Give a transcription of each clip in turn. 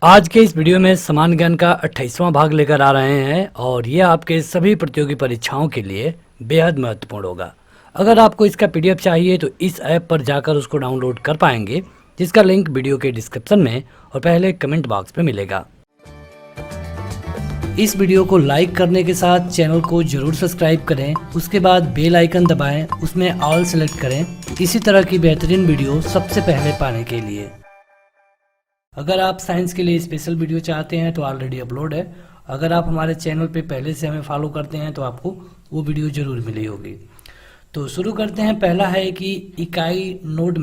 आज के इस वीडियो में समान ज्ञान का 28वां भाग लेकर आ रहे हैं और ये आपके सभी प्रतियोगी परीक्षाओं के लिए बेहद महत्वपूर्ण होगा। अगर आपको इसका पीडीएफ चाहिए तो इस ऐप पर जाकर उसको डाउनलोड कर पाएंगे, जिसका लिंक वीडियो के डिस्क्रिप्शन में और पहले कमेंट बॉक्स में मिलेगा। इस वीडियो को लाइक करने के साथ चैनल को जरूर सब्सक्राइब करें, उसके बाद बेल आइकन दबाएं, उसमें ऑल सेलेक्ट करें इसी तरह की बेहतरीन वीडियो सबसे पहले पाने के लिए। अगर आप साइंस के लिए स्पेशल वीडियो चाहते हैं तो ऑलरेडी अपलोड है। अगर आप हमारे चैनल पे पहले से हमें फॉलो करते हैं तो आपको वो वीडियो जरूर मिली होगी। तो शुरू करते हैं। पहला है कि इकाई नोड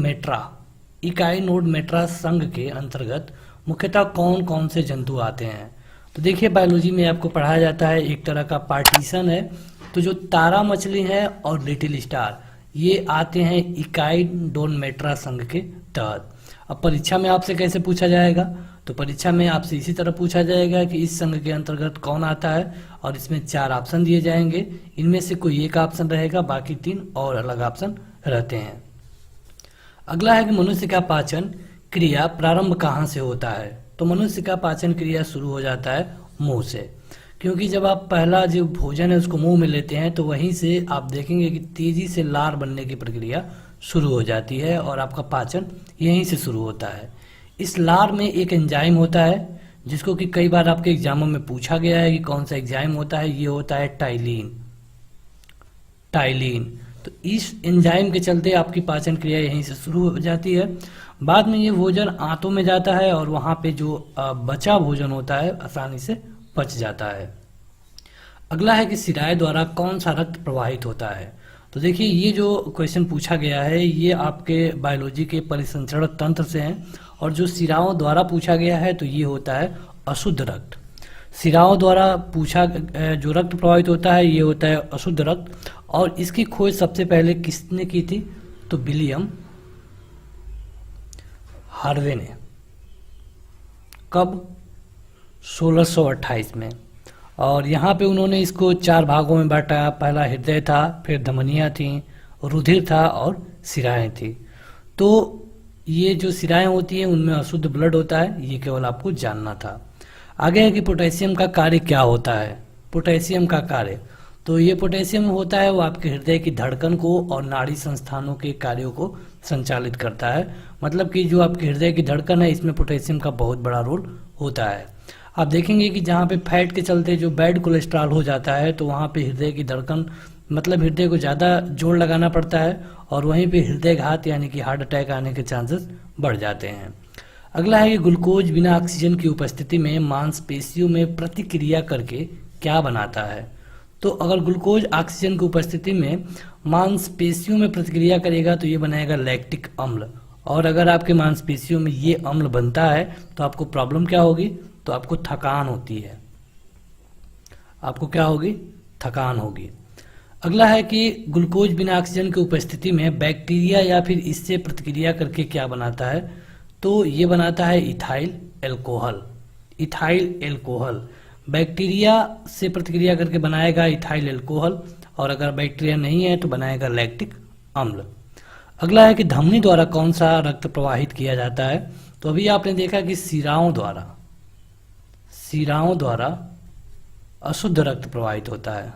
मेट्रा संघ के अंतर्गत मुख्यतः कौन कौन से जंतु आते हैं। तो देखिए, बायोलॉजी में आपको पढ़ाया जाता है, एक तरह का पार्टीशन है। तो जो तारा मछली है और लिटिल स्टार ये आते हैं इकाई मेट्रा संघ के तहत। अब परीक्षा में आपसे कैसे पूछा जाएगा, तो परीक्षा में आपसे इसी तरह पूछा जाएगा कि इस संघ के अंतर्गत कौन आता है, और इसमें 4 ऑप्शन दिए जाएंगे। इनमें से कोई एक ऑप्शन रहेगा, बाकी 3 और अलग ऑप्शन रहते हैं। अगला है कि मनुष्य का पाचन क्रिया प्रारंभ कहाँ से होता है। तो मनुष्य का पाचन क्रिया शुरू हो जाता है मुंह से, क्योंकि जब आप पहला जो भोजन है उसको मुंह में लेते हैं तो वहीं से आप देखेंगे कि तेजी से लार बनने की प्रक्रिया शुरू हो जाती है और आपका पाचन यहीं से शुरू होता है। इस लार में एक एंजाइम होता है जिसको कि कई बार आपके एग्जामों में पूछा गया है कि कौन सा एंजाइम होता है। ये होता है टाइलिन। तो इस एंजाइम के चलते आपकी पाचन क्रिया यहीं से शुरू हो जाती है। बाद में ये भोजन आंतों में जाता है और वहां पे जो बचा भोजन होता है आसानी से पच जाता है। अगला है कि शिराएं द्वारा कौन सा रक्त प्रवाहित होता है। तो देखिए, ये जो क्वेश्चन पूछा गया है ये आपके बायोलॉजी के परिसंचरण तंत्र से हैं, और जो शिराओं द्वारा पूछा गया है तो ये होता है अशुद्ध रक्त। शिराओं द्वारा पूछा जो रक्त प्रवाहित होता है ये होता है अशुद्ध रक्त, और इसकी खोज सबसे पहले किसने की थी, तो विलियम हार्वे ने। कब? 1628 में। और यहाँ पे उन्होंने इसको 4 भागों में बांटा। पहला हृदय था, फिर धमनियाँ थी, रुधिर था और शिराएं थी। तो ये जो शिराएं होती हैं उनमें अशुद्ध ब्लड होता है, ये केवल आपको जानना था। आगे है कि पोटेशियम का कार्य क्या होता है। पोटेशियम का कार्य, तो ये पोटेशियम होता है वो आपके हृदय की धड़कन को और नाड़ी संस्थानों के कार्यों को संचालित करता है। मतलब कि जो आपके हृदय की धड़कन है इसमें पोटेशियम का बहुत बड़ा रोल होता है। आप देखेंगे कि जहाँ पे फैट के चलते जो बैड कोलेस्ट्रॉल हो जाता है तो वहाँ पे हृदय की धड़कन, मतलब हृदय को ज़्यादा जोर लगाना पड़ता है, और वहीं पे हृदयघात यानी कि हार्ट अटैक आने के चांसेस बढ़ जाते हैं। अगला है कि ग्लूकोज बिना ऑक्सीजन की उपस्थिति में मांसपेशियों में प्रतिक्रिया करके क्या बनाता है। तो अगर ग्लूकोज ऑक्सीजन की उपस्थिति में मांसपेशियों में प्रतिक्रिया करेगा तो ये बनाएगा लैक्टिक अम्ल, और अगर आपके मांसपेशियों में ये अम्ल बनता है तो आपको प्रॉब्लम क्या होगी, तो आपको थकान होती है। आपको क्या होगी? थकान होगी। अगला है कि ग्लूकोज बिना ऑक्सीजन की उपस्थिति में बैक्टीरिया या फिर इससे प्रतिक्रिया करके क्या बनाता है, तो ये बनाता है इथाइल एल्कोहल। बैक्टीरिया से प्रतिक्रिया करके बनाएगा इथाइल एल्कोहल, और अगर बैक्टीरिया नहीं है तो बनाएगा लैक्टिक अम्ल। अगला है कि धमनी द्वारा कौन सा रक्त प्रवाहित किया जाता है। तो अभी आपने देखा कि शिराओं द्वारा अशुद्ध रक्त प्रवाहित होता है।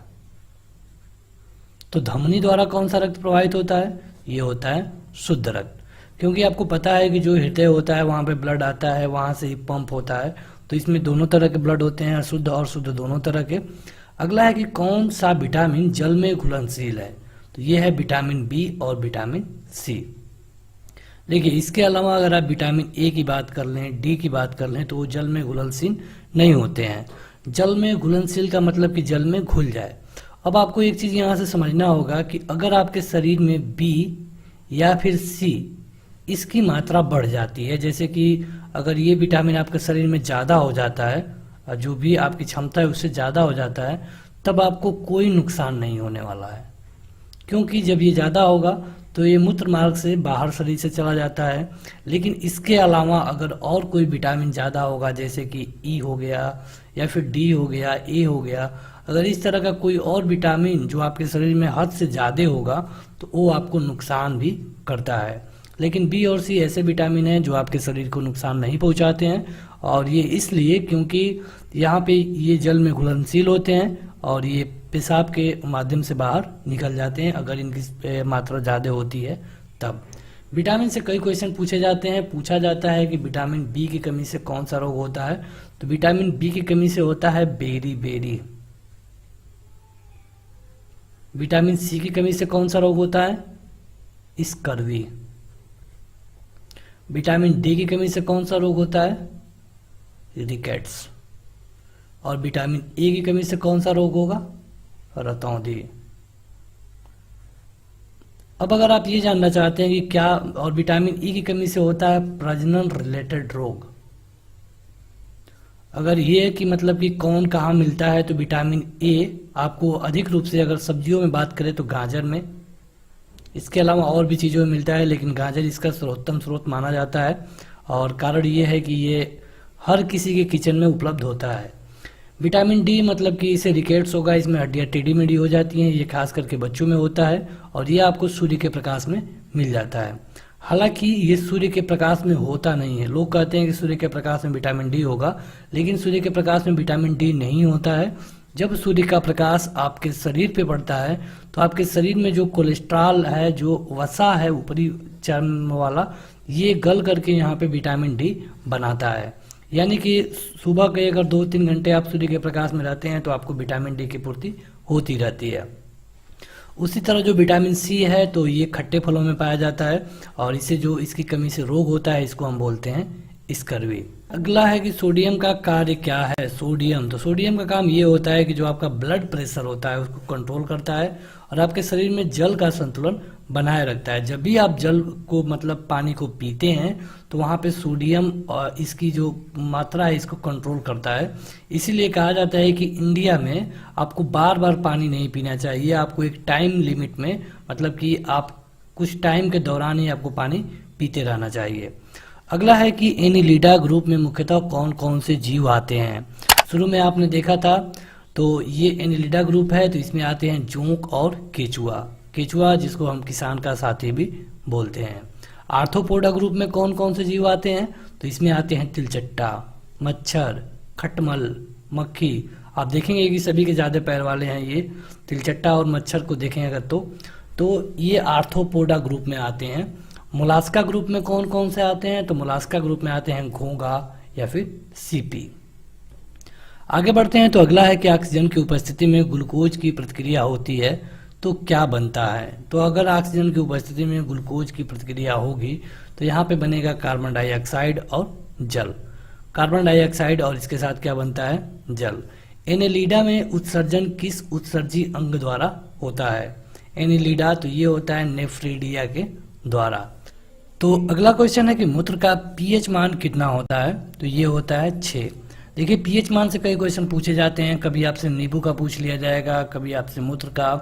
तो धमनी द्वारा कौन सा रक्त प्रवाहित होता है, ये होता है शुद्ध रक्त। क्योंकि आपको पता है कि जो हृदय होता है वहाँ पे ब्लड आता है, वहाँ से ही पंप होता है, तो इसमें दोनों तरह के ब्लड होते हैं, अशुद्ध और शुद्ध दोनों तरह के। अगला है कि कौन सा विटामिन जल में घुलनशील है। तो ये है विटामिन बी और विटामिन सी। देखिए, इसके अलावा अगर आप विटामिन ए की बात कर लें, डी की बात कर लें, तो वो जल में घुलनशील नहीं होते हैं। जल में घुलनशील का मतलब कि जल में घुल जाए। अब आपको एक चीज़ यहाँ से समझना होगा कि अगर आपके शरीर में बी या फिर सी इसकी मात्रा बढ़ जाती है, जैसे कि अगर ये विटामिन आपके शरीर में ज़्यादा हो जाता है, जो भी आपकी क्षमता है उससे ज़्यादा हो जाता है, तब आपको कोई नुकसान नहीं होने वाला है। क्योंकि जब ये ज़्यादा होगा तो ये मूत्र मार्ग से बाहर शरीर से चला जाता है। लेकिन इसके अलावा अगर और कोई विटामिन ज़्यादा होगा, जैसे कि ई हो गया या फिर डी हो गया, ए हो गया, अगर इस तरह का कोई और विटामिन जो आपके शरीर में हद से ज़्यादा होगा तो वो आपको नुकसान भी करता है। लेकिन बी और सी ऐसे विटामिन हैं जो आपके शरीर को नुकसान नहीं पहुंचाते हैं और ये इसलिए क्योंकि यहाँ पे ये जल में घुलनशील होते हैं और ये पेशाब के माध्यम से बाहर निकल जाते हैं अगर इनकी मात्रा ज़्यादा होती है तब। विटामिन से कई क्वेश्चन पूछे जाते हैं। पूछा जाता है कि विटामिन बी की कमी से कौन सा रोग होता है, तो विटामिन बी की कमी से होता है बेरी बेरी। विटामिन सी की कमी से कौन सा रोग होता है, स्कर्वी। विटामिन डी की कमी से कौन सा रोग होता है, रिकेट्स। और विटामिन ए की कमी से कौन सा रोग होगा, रतौंधी। अब अगर आप ये जानना चाहते हैं कि क्या और विटामिन ई की कमी से होता है प्रजनन रिलेटेड रोग, अगर ये है कि मतलब कि कौन कहाँ मिलता है, तो विटामिन ए आपको अधिक रूप से अगर सब्जियों में बात करें तो गाजर में, इसके अलावा और भी चीज़ों में मिलता है लेकिन गाजर इसका सर्वोत्तम स्रोत माना जाता है। और कारण ये है कि ये हर किसी के किचन में उपलब्ध होता है। विटामिन डी मतलब कि इसे रिकेट्स होगा, इसमें हड्डियाँ टेढ़ी मेढ़ी हो जाती हैं, ये खास करके बच्चों में होता है और ये आपको सूर्य के प्रकाश में मिल जाता है। हालांकि ये सूर्य के प्रकाश में होता नहीं है। लोग कहते हैं कि सूर्य के प्रकाश में विटामिन डी होगा, लेकिन सूर्य के प्रकाश में विटामिन डी नहीं होता है। जब सूर्य का प्रकाश आपके शरीर पे पड़ता है तो आपके शरीर में जो कोलेस्ट्रॉल है, जो वसा है ऊपरी चर्म वाला, ये गल करके यहाँ पे विटामिन डी बनाता है। यानी कि सुबह के अगर 2-3 घंटे आप सूर्य के प्रकाश में रहते हैं तो आपको विटामिन डी की पूर्ति होती रहती है। उसी तरह जो विटामिन सी है तो ये खट्टे फलों में पाया जाता है और इसे जो इसकी कमी से रोग होता है इसको हम बोलते हैं स्कर्वी। अगला है कि सोडियम का कार्य क्या है। सोडियम, तो सोडियम का काम ये होता है कि जो आपका ब्लड प्रेशर होता है उसको कंट्रोल करता है और आपके शरीर में जल का संतुलन बनाए रखता है। जब भी आप जल को मतलब पानी को पीते हैं तो वहाँ पे सोडियम और इसकी जो मात्रा है इसको कंट्रोल करता है। इसीलिए कहा जाता है कि इंडिया में आपको बार बार पानी नहीं पीना चाहिए, आपको एक टाइम लिमिट में, मतलब कि आप कुछ टाइम के दौरान ही आपको पानी पीते रहना चाहिए। अगला है कि एनिलिडा ग्रुप में मुख्यतः कौन कौन से जीव आते हैं। शुरू में आपने देखा था तो ये एनिलिडा ग्रुप है, तो इसमें आते हैं जोंक और केचुआ। केचुआ जिसको हम किसान का साथी भी बोलते हैं। आर्थ्रोपोडा ग्रुप में कौन कौन से जीव आते हैं, तो इसमें आते हैं तिलचट्टा, मच्छर, खटमल, मक्खी। आप देखेंगे कि सभी के ज़्यादा पैर वाले हैं ये, तिलचट्टा और मच्छर को देखें अगर तो ये आर्थ्रोपोडा ग्रुप में आते हैं। मोलास्का ग्रुप में कौन कौन से आते हैं, तो मोलास्का ग्रुप में आते हैं घोंघा या फिर सीपी। आगे बढ़ते हैं तो अगला है कि ऑक्सीजन की उपस्थिति में ग्लूकोज की प्रतिक्रिया होती है तो क्या बनता है। तो अगर ऑक्सीजन की उपस्थिति में ग्लूकोज की प्रतिक्रिया होगी तो यहाँ पे बनेगा कार्बन डाइऑक्साइड और जल। कार्बन डाइऑक्साइड और इसके साथ क्या बनता है, जल। एनेलिडा में उत्सर्जन किस उत्सर्जी अंग द्वारा होता है। एनेलिडा तो ये होता है नेफ्रीडिया के द्वारा। तो अगला क्वेश्चन है कि मूत्र का पीएच मान कितना होता है, तो ये होता है 6। देखिए पीएच मान से कई क्वेश्चन पूछे जाते हैं। कभी आपसे नींबू का पूछ लिया जाएगा, कभी आपसे मूत्र का,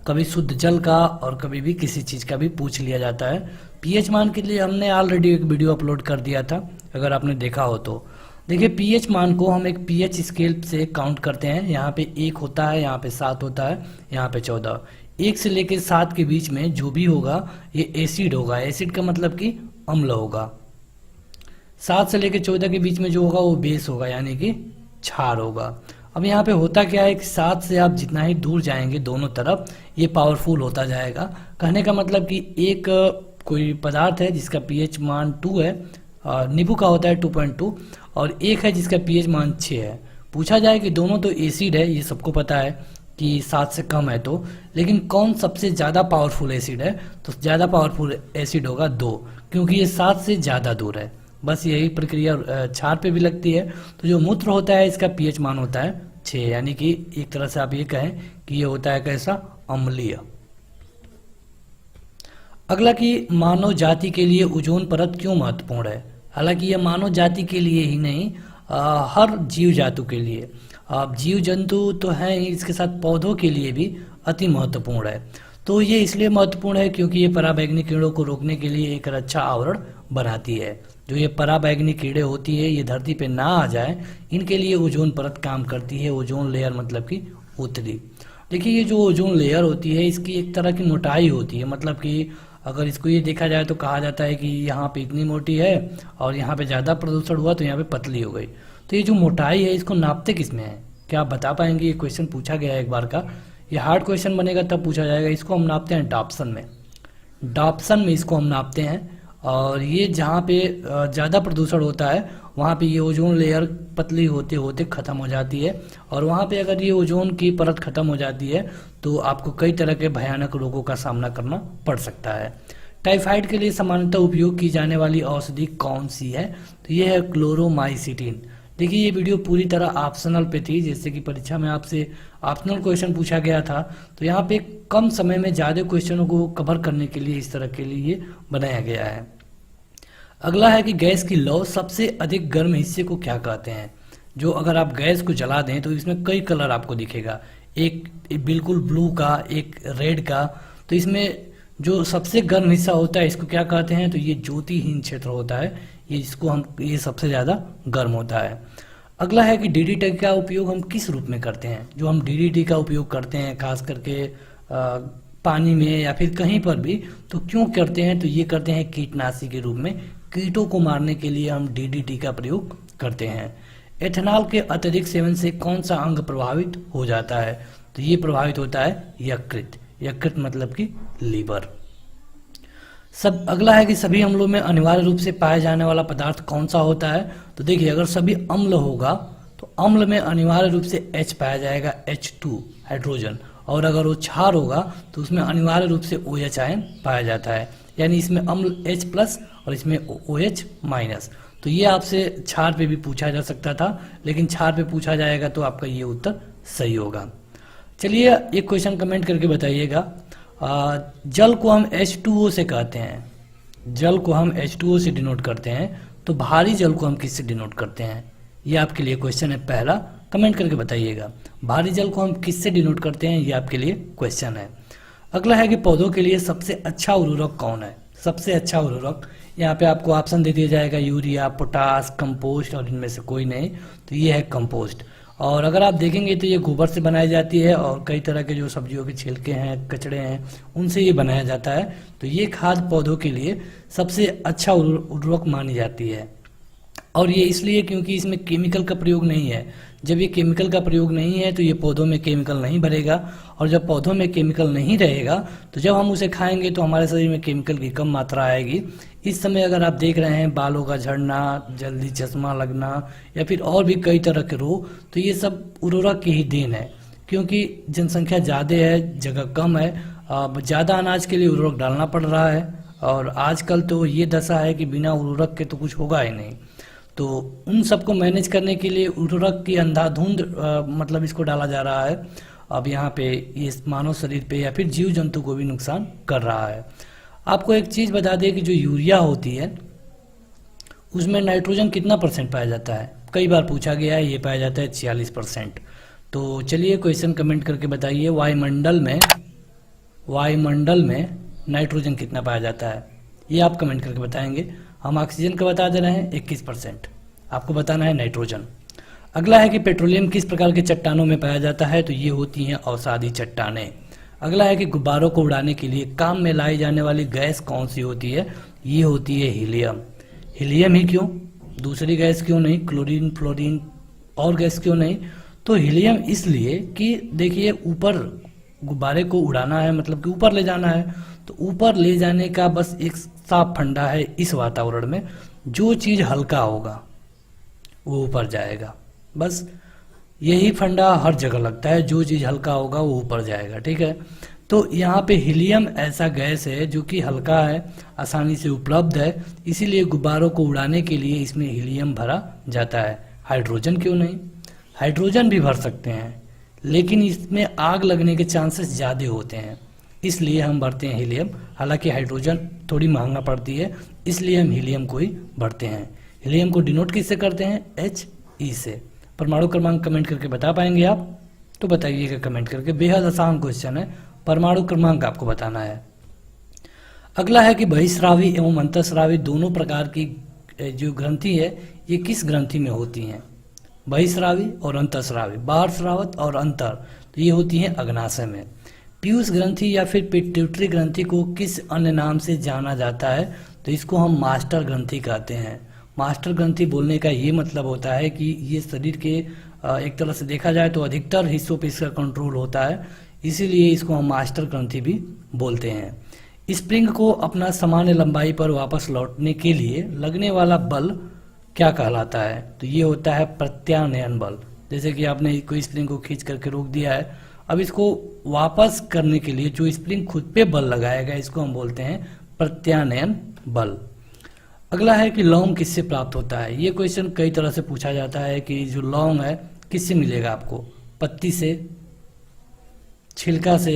कभी शुद्ध जल का और कभी भी किसी चीज़ का भी पूछ लिया जाता है। पीएच मान के लिए हमने ऑलरेडी एक वीडियो अपलोड कर दिया था, अगर आपने देखा हो तो। देखिए पीएच मान को हम एक पीएच स्केल से काउंट करते हैं। यहाँ पे 1 होता है, यहाँ पे 7 होता है, यहाँ पे 14। 1 से लेकर 7 के बीच में जो भी होगा ये एसिड होगा। एसिड का मतलब कि अम्ल होगा। 7 से लेकर 14 के बीच में जो होगा वो बेस होगा, यानी कि क्षार होगा। अब यहाँ पे होता क्या है कि 7 से आप जितना ही दूर जाएंगे दोनों तरफ ये पावरफुल होता जाएगा। कहने का मतलब कि एक कोई पदार्थ है जिसका पीएच मान 2 है, नींबू का होता है 2.2, और एक है जिसका पीएच मान 6 है। पूछा जाए कि दोनों तो एसिड है, ये सबको पता है कि 7 से कम है तो, लेकिन कौन सबसे ज़्यादा पावरफुल एसिड है, तो ज़्यादा पावरफुल एसिड होगा 2, क्योंकि ये 7 से ज़्यादा दूर है। बस यही प्रक्रिया क्षार पे भी लगती है। तो जो मूत्र होता है इसका पीएच मान होता है 6, यानी कि एक तरह से आप ये कहें कि ये होता है कैसा, अम्लीय। अगला कि मानव जाति के लिए ओजोन परत क्यों महत्वपूर्ण है। हालांकि यह मानव जाति के लिए ही नहीं, हर जीव जातु के लिए, जीव जंतु तो हैं ही, इसके साथ पौधों के लिए भी अति महत्वपूर्ण है। तो ये इसलिए महत्वपूर्ण है क्योंकि ये पराबैंगनी कीड़ों को रोकने के लिए एक अच्छा आवरण बनाती है। जो ये पराबैंगनी कीड़े होती है ये धरती पे ना आ जाए, इनके लिए ओजोन परत काम करती है। ओजोन लेयर मतलब कि उत्तरी। देखिए ये जो ओजोन लेयर होती है इसकी एक तरह की मोटाई होती है, मतलब कि अगर इसको ये देखा जाए तो कहा जाता है कि यहाँ पे इतनी मोटी है और यहाँ पे ज़्यादा प्रदूषण हुआ तो यहाँ पे पतली हो गई। तो ये जो मोटाई है इसको नापते किस में है, क्या आप बता पाएंगे? ये क्वेश्चन पूछा गया है एक बार का, ये हार्ड क्वेश्चन बनेगा तब पूछा जाएगा। इसको हम नापते हैं डॉप्सन में, डॉप्सन में इसको हम नापते हैं। और ये जहाँ पे ज़्यादा प्रदूषण होता है वहाँ पे ये ओजोन लेयर पतली होते होते ख़त्म हो जाती है, और वहाँ पे अगर ये ओजोन की परत ख़त्म हो जाती है तो आपको कई तरह के भयानक रोगों का सामना करना पड़ सकता है। टाइफाइड के लिए सामान्यतः उपयोग की जाने वाली औषधि कौन सी है? तो ये है क्लोरोमाइसिटिन। देखिए ये वीडियो पूरी तरह ऑप्शनल पे थी, जैसे कि परीक्षा में आपसे ऑप्शनल क्वेश्चन पूछा गया था, तो यहाँ पे कम समय में ज़्यादा क्वेश्चनों को कवर करने के लिए इस तरह के लिए बनाया गया है। अगला है कि गैस की लौ सबसे अधिक गर्म हिस्से को क्या कहते हैं? जो अगर आप गैस को जला दें तो इसमें कई कलर आपको दिखेगा, एक बिल्कुल ब्लू का, एक रेड का। तो इसमें जो सबसे गर्म हिस्सा होता है इसको क्या कहते हैं? तो ये ज्योतिहीन क्षेत्र होता है, ये सबसे ज़्यादा गर्म होता है। अगला है कि डीडीटी का उपयोग हम किस रूप में करते हैं? जो हम डीडीटी का उपयोग करते हैं खास करके पानी में या फिर कहीं पर भी, तो क्यों करते हैं? तो ये करते हैं कीटनाशी के रूप में, कीटों को मारने के लिए हम डीडीटी का प्रयोग करते हैं। एथेनॉल के अत्यधिक सेवन से कौन सा अंग प्रभावित हो जाता है? तो ये प्रभावित होता है यकृत, यकृत मतलब कि लीवर। अगला है कि सभी अम्लों में अनिवार्य रूप से पाया जाने वाला पदार्थ कौन सा होता है? तो देखिए अगर सभी अम्ल होगा तो अम्ल में अनिवार्य रूप से H पाया जाएगा, H2 हाइड्रोजन, और अगर वो क्षार होगा तो उसमें अनिवार्य रूप से OH आयन पाया जाता है, यानी इसमें अम्ल H+ और इसमें OH-। तो ये आपसे क्षार पे भी पूछा जा सकता था, लेकिन क्षार पे पूछा जाएगा तो आपका ये उत्तर सही होगा। चलिए एक क्वेश्चन कमेंट करके बताइएगा, जल को हम H2O से कहते हैं, जल को हम H2O से डिनोट करते हैं, तो भारी जल को हम किससे डिनोट करते हैं? ये आपके लिए क्वेश्चन है पहला, कमेंट करके बताइएगा। भारी जल को हम किससे डिनोट करते हैं, ये आपके लिए क्वेश्चन है। अगला है कि पौधों के लिए सबसे अच्छा उर्वरक कौन है? सबसे अच्छा उर्वरक यहाँ पे आपको ऑप्शन दे दिया जाएगा, यूरिया, पोटास, कंपोस्ट, और इनमें से कोई नहीं, तो ये है कंपोस्ट। और अगर आप देखेंगे तो ये गोबर से बनाई जाती है, और कई तरह के जो सब्जियों के छिलके हैं, कचड़े हैं, उनसे ये बनाया जाता है। तो ये खाद पौधों के लिए सबसे अच्छा उर्वरक मानी जाती है, और ये इसलिए क्योंकि इसमें केमिकल का प्रयोग नहीं है। जब ये केमिकल का प्रयोग नहीं है तो ये पौधों में केमिकल नहीं भरेगा, और जब पौधों में केमिकल नहीं रहेगा तो जब हम उसे खाएंगे तो हमारे शरीर में केमिकल की कम मात्रा आएगी। इस समय अगर आप देख रहे हैं बालों का झड़ना, जल्दी चश्मा लगना, या फिर और भी कई तरह के रोग, तो ये सब उर्वरक की ही देन है, क्योंकि जनसंख्या ज़्यादा है, जगह कम है, ज़्यादा अनाज के लिए उर्वरक डालना पड़ रहा है, और आजकल तो ये दशा है कि बिना उर्वरक के तो कुछ होगा ही नहीं। तो उन सबको मैनेज करने के लिए उर्वरक की अंधाधुंध मतलब इसको डाला जा रहा है। अब यहाँ पे ये मानव शरीर पे या फिर जीव जंतु को भी नुकसान कर रहा है। आपको एक चीज़ बता दें कि जो यूरिया होती है उसमें नाइट्रोजन कितना % पाया जाता है? कई बार पूछा गया है, ये पाया जाता है 46%। तो चलिए क्वेश्चन कमेंट करके बताइए, वायुमंडल में नाइट्रोजन कितना पाया जाता है? ये आप कमेंट करके बताएंगे। हम ऑक्सीजन का बता दे रहे हैं 21%, आपको बताना है नाइट्रोजन। अगला है कि पेट्रोलियम किस प्रकार के चट्टानों में पाया जाता है? तो ये होती हैं अवसादी चट्टानें। अगला है कि गुब्बारों को उड़ाने के लिए काम में लाई जाने वाली गैस कौन सी होती है? ये होती है हीलियम। हीलियम ही क्यों, दूसरी गैस क्यों नहीं? क्लोरीन, फ्लोरीन और गैस क्यों नहीं? तो हीलियम इसलिए कि देखिए ऊपर गुब्बारे को उड़ाना है, मतलब कि ऊपर ले जाना है, तो ऊपर ले जाने का बस एक साफ फंडा है इस वातावरण में, जो चीज़ हल्का होगा वो ऊपर जाएगा। बस यही फंडा हर जगह लगता है, जो चीज़ हल्का होगा वो ऊपर जाएगा, ठीक है। तो यहाँ पे हीलियम ऐसा गैस है जो कि हल्का है, आसानी से उपलब्ध है, इसीलिए गुब्बारों को उड़ाने के लिए इसमें हीलियम भरा जाता है। हाइड्रोजन क्यों नहीं? हाइड्रोजन भी भर सकते हैं, लेकिन इसमें आग लगने के चांसेस ज़्यादा होते हैं, इसलिए हम भरते हैं हीलियम। हालांकि हाइड्रोजन थोड़ी महंगा पड़ती है, इसलिए हम हीलियम को ही भरते हैं। हीलियम को डिनोट किससे करते हैं? He से। परमाणु क्रमांक कमेंट करके बता पाएंगे आप? तो बताइएगा कमेंट करके, बेहद आसान क्वेश्चन है, परमाणु क्रमांक आपको बताना है। अगला है कि बहिस्रावी एवं अंतःस्रावी दोनों प्रकार की जो ग्रंथि है ये किस ग्रंथि में होती हैं? बहिस्रावी और अंतःस्रावी, बाहर स्रावत और अंतर, तो ये होती हैं अग्नाशय में। पीयूष ग्रंथि या फिर पिट्यूटरी ग्रंथि को किस अन्य नाम से जाना जाता है? तो इसको हम मास्टर ग्रंथि कहते हैं। मास्टर ग्रंथि बोलने का ये मतलब होता है कि ये शरीर के एक तरह से देखा जाए तो अधिकतर हिस्सों पे इसका कंट्रोल होता है, इसीलिए इसको हम मास्टर ग्रंथि भी बोलते हैं। स्प्रिंग को अपना सामान्य लंबाई पर वापस लौटने के लिए लगने वाला बल क्या कहलाता है? तो ये होता है प्रत्यानयन बल। जैसे कि आपने कोई स्प्रिंग को खींच करके रोक दिया है, अब इसको वापस करने के लिए जो स्प्रिंग खुद पे बल लगाएगा इसको हम बोलते हैं प्रत्यानयन बल। अगला है कि लौंग किससे प्राप्त होता है? ये क्वेश्चन कई तरह से पूछा जाता है कि जो लौंग है किससे मिलेगा आपको? पत्ती से, छिलका से,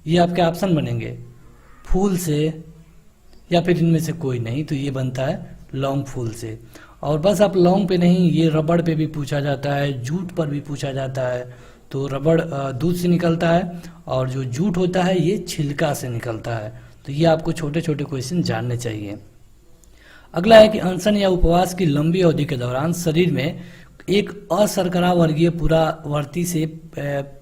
ये आपके ऑप्शन बनेंगे, फूल से, या फिर इनमें से कोई नहीं। तो ये बनता है लौंग फूल से। और बस आप लौंग पे नहीं, ये रबड़ पे भी पूछा जाता है, जूट पर भी पूछा जाता है। तो रबड़ दूध से निकलता है और जो जूट होता है ये छिलका से निकलता है। तो ये आपको छोटे छोटे क्वेश्चन जानने चाहिए। अगला है कि अनशन या उपवास की लंबी अवधि के दौरान शरीर में एक अशर्करा वर्गीय पुरावर्ती से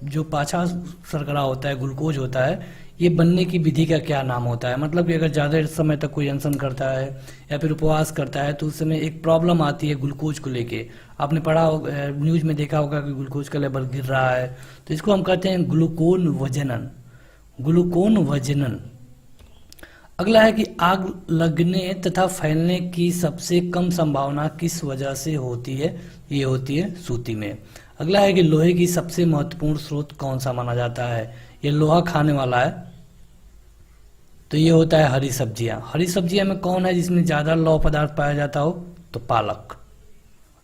जो पाछा शर्करा होता है, ग्लूकोज होता है, ये बनने की विधि का क्या नाम होता है? मतलब कि अगर ज़्यादा समय तक कोई अनशन करता है या फिर उपवास करता है तो उस समय एक प्रॉब्लम आती है ग्लूकोज को लेके। आपने पढ़ा न्यूज़ में देखा होगा कि ग्लूकोज का लेवल गिर रहा है, तो इसको हम कहते हैं ग्लूकोन वजनन, ग्लूकोन वजनन। अगला है कि आग लगने तथा फैलने की सबसे कम संभावना किस वजह से होती है? ये होती है सूती में। अगला है कि लोहे की सबसे महत्वपूर्ण स्रोत कौन सा माना जाता है? ये लोहा खाने वाला है, तो ये होता है हरी सब्जियां। हरी सब्जियां में कौन है जिसमें ज़्यादा लौह पदार्थ पाया जाता हो? तो पालक।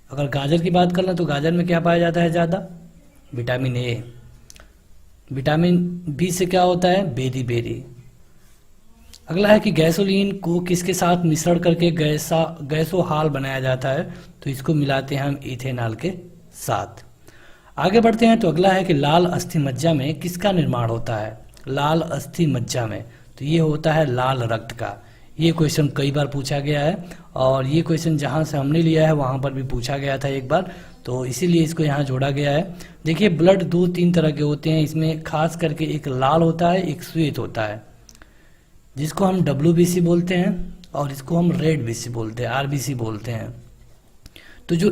अगर गाजर की बात कर लें तो गाजर में क्या पाया जाता है ज़्यादा? Vitamin A. विटामिन बी से क्या होता है? Beriberi. अगला है कि गैसोलीन को किसके साथ मिश्रण करके गैसोहाल बनाया जाता है? तो इसको मिलाते हैं हम इथेनॉल के साथ। आगे बढ़ते हैं तो अगला है कि लाल अस्थि मज्जा में किसका निर्माण होता है? लाल अस्थि मज्जा में, तो ये होता है लाल रक्त का। ये क्वेश्चन कई बार पूछा गया है और ये क्वेश्चन जहाँ से हमने लिया है वहाँ पर भी पूछा गया था एक बार, तो इसीलिए इसको यहाँ जोड़ा गया है। देखिए ब्लड 2-3 तरह के होते हैं, इसमें खास करके एक लाल होता है, एक श्वेत होता है, जिसको हम WBC बोलते हैं और इसको हम रेड BC बोलते हैं, RBC बोलते हैं। तो जो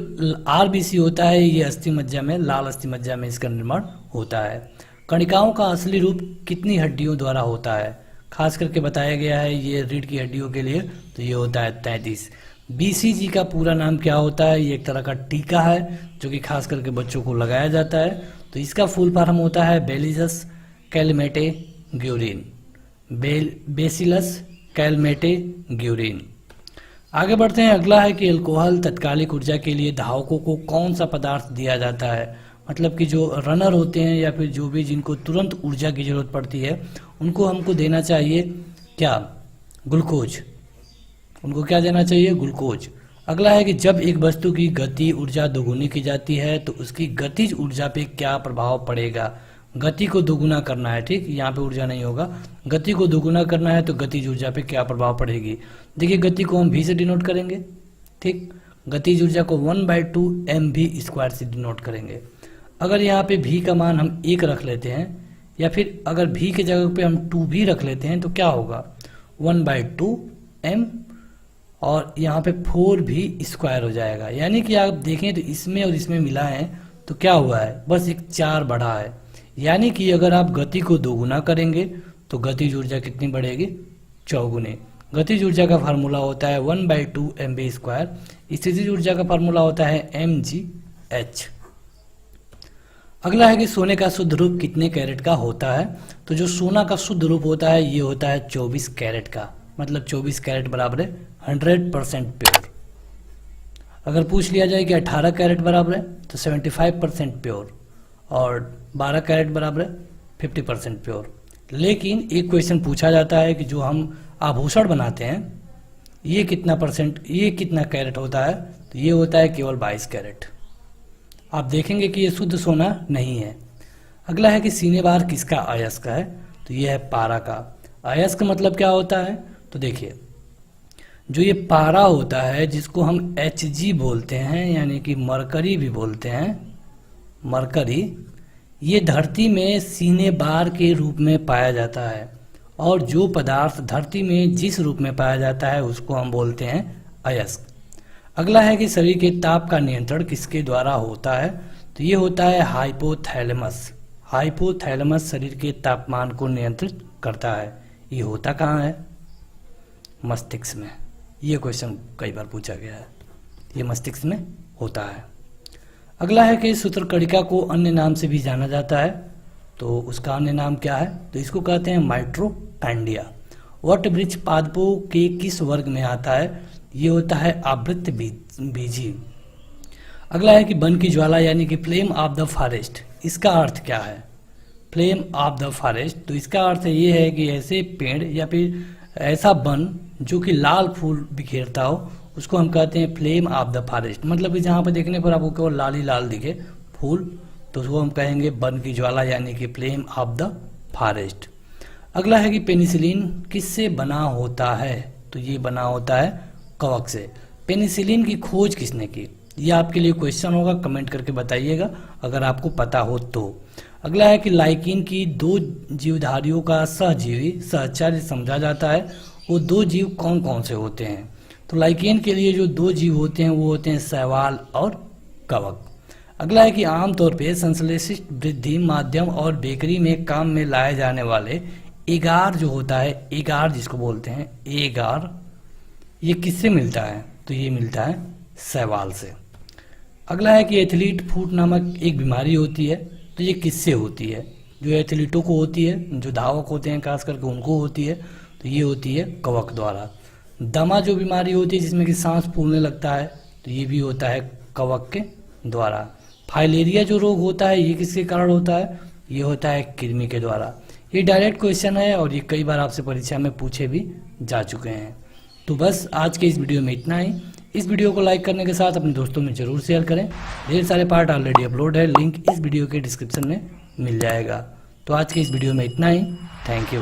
RBC होता है ये अस्थि मज्जा में, लाल अस्थि मज्जा में इसका निर्माण होता है। कणिकाओं का असली रूप कितनी हड्डियों द्वारा होता है? खास करके बताया गया है ये रीढ़ की हड्डियों के लिए, तो ये होता है 33। BCG का पूरा नाम क्या होता है? ये एक तरह का टीका है जो कि खास करके बच्चों को लगाया जाता है। तो इसका फुल फॉर्म होता है bacillus Calmette Guerin, bacillus Calmette Guerin. आगे बढ़ते हैं। अगला है कि अल्कोहल तत्कालिक ऊर्जा के लिए धावकों को कौन सा पदार्थ दिया जाता है? मतलब कि जो रनर होते हैं या फिर जो भी जिनको तुरंत ऊर्जा की जरूरत पड़ती है उनको हमको देना चाहिए क्या? ग्लूकोज। उनको क्या देना चाहिए? ग्लूकोज। अगला है कि जब एक वस्तु की गति ऊर्जा दोगुनी की जाती है तो उसकी गतिज ऊर्जा पे क्या प्रभाव पड़ेगा? गति को दोगुना करना है, ठीक, यहाँ पे ऊर्जा नहीं होगा। गति को दोगुना करना है तो गतिज ऊर्जा पे क्या प्रभाव पड़ेगी? देखिए गति को हम V से डिनोट करेंगे, ठीक, गतिज ऊर्जा को 1/2 mv² से डिनोट करेंगे। अगर यहाँ पे V का मान हम 1 रख लेते हैं या फिर अगर V के जगह पे हम 2 भी रख लेते हैं तो क्या होगा? 1/2 m और यहाँ पे 4v² हो जाएगा। यानी कि आप देखें तो इसमें और इसमें मिला है तो क्या हुआ है? बस एक 4 बढ़ा है। यानी कि अगर आप गति को दोगुना करेंगे तो गतिज ऊर्जा कितनी बढ़ेगी? 4 गुने। गतिज ऊर्जा का फार्मूला होता है 1/2 mv²। स्थितिज ऊर्जा का फार्मूला होता है mgh। अगला है कि सोने का शुद्ध रूप कितने कैरेट का होता है? तो जो सोना का शुद्ध रूप होता है ये होता है 24 कैरेट का। मतलब 24 कैरेट बराबर है 100% प्योर। अगर पूछ लिया जाए कि 18 कैरेट बराबर है तो 75% प्योर और 12 कैरेट बराबर है 50% प्योर। लेकिन एक क्वेश्चन पूछा जाता है कि जो हम आभूषण बनाते हैं ये कितना कैरेट होता है? तो ये होता है केवल 22 कैरेट। आप देखेंगे कि ये शुद्ध सोना नहीं है। अगला है कि सीने बार किसका अयस्क है? तो ये है पारा का। अयस्क मतलब क्या होता है? तो देखिए जो ये पारा होता है जिसको हम Hg बोलते हैं यानी कि मरकरी भी बोलते हैं, मरकरी, ये धरती में सीने बार के रूप में पाया जाता है और जो पदार्थ धरती में जिस रूप में पाया जाता है उसको हम बोलते हैं अयस्क। अगला है कि शरीर के ताप का नियंत्रण किसके द्वारा होता है, तो ये होता है हाइपोथैलेमस। हाइपोथैलेमस शरीर के तापमान को नियंत्रित करता है। ये होता कहाँ है, मस्तिष्क में। ये क्वेश्चन कई बार पूछा गया है, ये मस्तिष्क में होता है। अगला है कि सूत्रकणिका को अन्य नाम से भी जाना जाता है, तो उसका अन्य नाम क्या है, तो इसको कहते हैं माइटोकॉन्ड्रिया। वट वृक्ष पादपों के किस वर्ग में आता है, ये होता है आवृत्त बीजी। अगला है कि वन की ज्वाला यानी कि फ्लेम ऑफ द फॉरेस्ट, इसका अर्थ क्या है, फ्लेम ऑफ द फॉरेस्ट, तो इसका अर्थ ये है कि ऐसे पेड़ या फिर ऐसा वन जो कि लाल फूल बिखेरता हो उसको हम कहते हैं फ्लेम ऑफ द फॉरेस्ट। मतलब कि जहाँ पर देखने पर आपको केवल लाल ही लाल दिखे फूल, तो उसको हम कहेंगे वन की ज्वाला यानी कि फ्लेम ऑफ द फॉरेस्ट। अगला है कि पेनिसिलिन किससे बना होता है, तो ये बना होता है कवक से। पेनिसिलिन की खोज किसने की, ये आपके लिए क्वेश्चन होगा, कमेंट करके बताइएगा अगर आपको पता हो तो। अगला है कि लाइकिन की दो जीवधारियों का सहजीवी सहचर्य समझा जाता है, वो दो जीव कौन कौन से होते हैं, तो लाइकेन के लिए जो दो जीव होते हैं वो होते हैं शैवाल और कवक। अगला है कि आमतौर पे संश्लेषित वृद्धि माध्यम और बेकरी में काम में लाए जाने वाले एगार जो होता है, एगार जिसको बोलते हैं एगार, ये किससे मिलता है, तो ये मिलता है शैवाल से। अगला है कि एथलीट फुट नामक एक बीमारी होती है, तो ये किससे होती है, जो एथलीटों को होती है, जो धावक होते हैं खास करके उनको होती है, तो ये होती है कवक द्वारा। दमा जो बीमारी होती है जिसमें कि सांस फूलने लगता है, तो ये भी होता है कवक के द्वारा। फाइलेरिया जो रोग होता है ये किसके कारण होता है, ये होता है कृमि के द्वारा। ये डायरेक्ट क्वेश्चन है और ये कई बार आपसे परीक्षा में पूछे भी जा चुके हैं। तो बस आज के इस वीडियो में इतना ही। इस वीडियो को लाइक करने के साथ अपने दोस्तों में जरूर शेयर करें। ढेर सारे पार्ट ऑलरेडी अपलोड है, लिंक इस वीडियो के डिस्क्रिप्शन में मिल जाएगा। तो आज के इस वीडियो में इतना ही। Thank you.